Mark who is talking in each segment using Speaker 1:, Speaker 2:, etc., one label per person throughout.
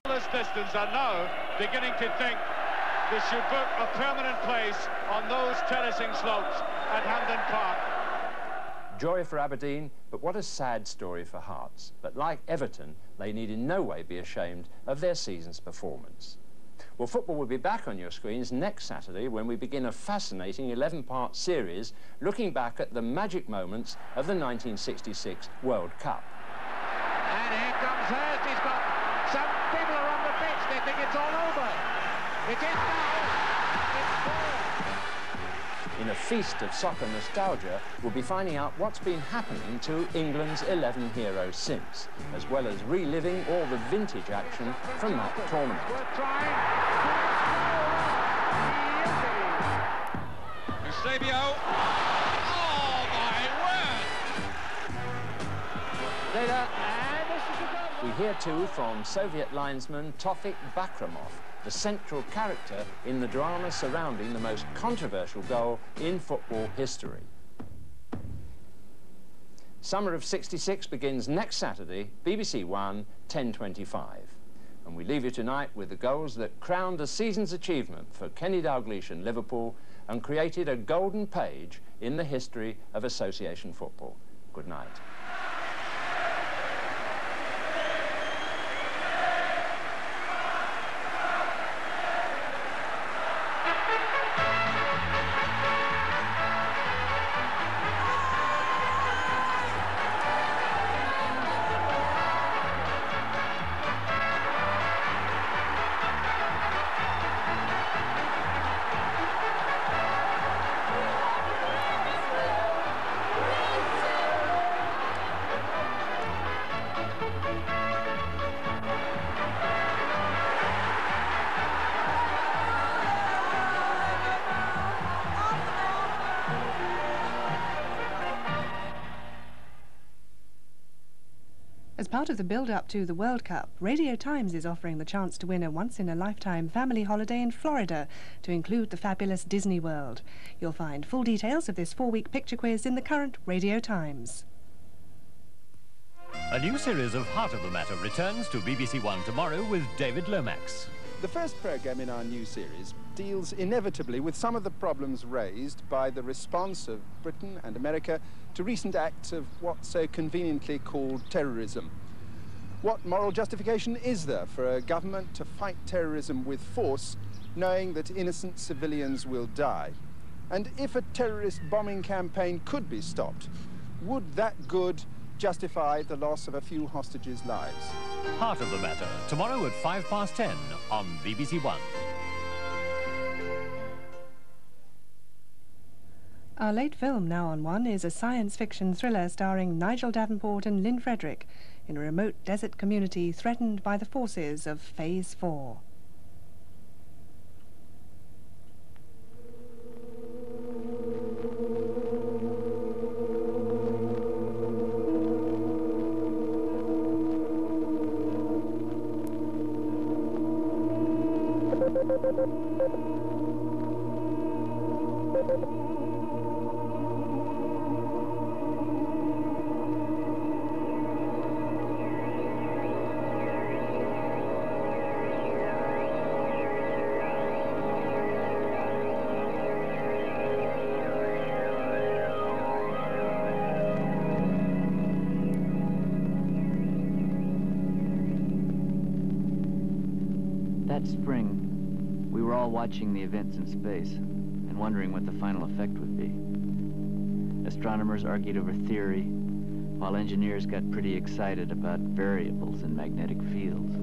Speaker 1: This distance are now beginning to think they should book a permanent place on those terracing slopes at Hampden Park.
Speaker 2: Joy for Aberdeen, but what a sad story for Hearts. But like Everton, they need in no way be ashamed of their season's performance. Well, football will be back on your screens next Saturday when we begin a fascinating 11-part series looking back at the magic moments of the 1966 World Cup.
Speaker 3: And here comes Hurst. He's got some people are on the pitch. They think it's all over. It is now. It's 4.
Speaker 2: In a feast of soccer nostalgia, we'll be finding out what's been happening to England's 11 heroes since, as well as reliving all the vintage action from that tournament.
Speaker 3: We're trying.
Speaker 1: Eusebio. Oh, my word!
Speaker 2: Later, we hear too from Soviet linesman Tofik Bakramov, the central character in the drama surrounding the most controversial goal in football history. Summer of '66 begins next Saturday, BBC1, 10:25. And we leave you tonight with the goals that crowned the season's achievement for Kenny Dalglish and Liverpool and created a golden page in the history of association football. Good night.
Speaker 4: As part of the build-up to the World Cup, Radio Times is offering the chance to win a once-in-a-lifetime family holiday in Florida to include the fabulous Disney World. You'll find full details of this 4-week picture quiz in the current Radio Times.
Speaker 5: A new series of Heart of the Matter returns to BBC One tomorrow with David Lomax.
Speaker 6: The first programme in our new series deals inevitably with some of the problems raised by the response of Britain and America to recent acts of what's so conveniently called terrorism. What moral justification is there for a government to fight terrorism with force, knowing that innocent civilians will die? And if a terrorist bombing campaign could be stopped, would that good justify the loss of a few hostages' lives?
Speaker 5: Heart of the Matter, tomorrow at 10:05 on BBC One.
Speaker 4: Our late film, now on One, is a science fiction thriller starring Nigel Davenport and Lynn Frederick in a remote desert community threatened by the forces of Phase 4.
Speaker 7: That spring, we were all watching the events in space and wondering what the final effect would be. Astronomers argued over theory, while engineers got pretty excited about variables in magnetic fields.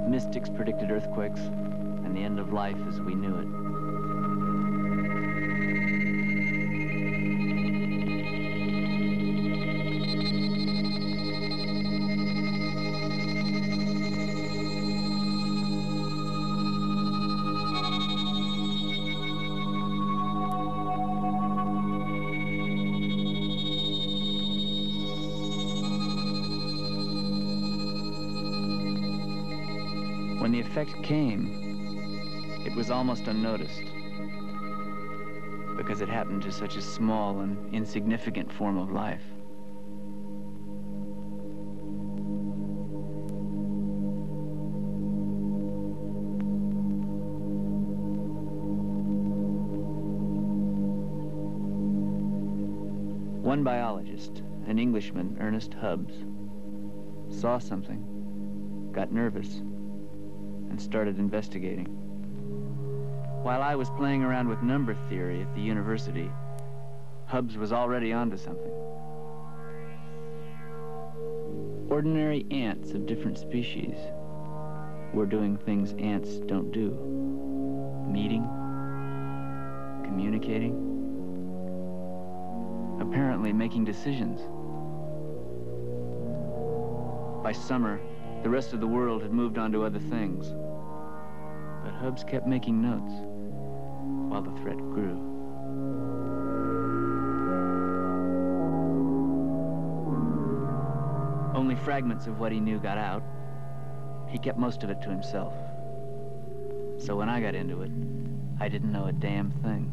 Speaker 7: Mystics predicted earthquakes and the end of life as we knew it. When the effect came, it was almost unnoticed because it happened to such a small and insignificant form of life. One biologist, an Englishman, Ernest Hubbs, saw something, got nervous, and started investigating. While I was playing around with number theory at the university, Hubbs was already onto something. Ordinary ants of different species were doing things ants don't do. Meeting, communicating, apparently making decisions. By summer, the rest of the world had moved on to other things. But Hubbs kept making notes while the threat grew. Only fragments of what he knew got out. He kept most of it to himself. So when I got into it, I didn't know a damn thing.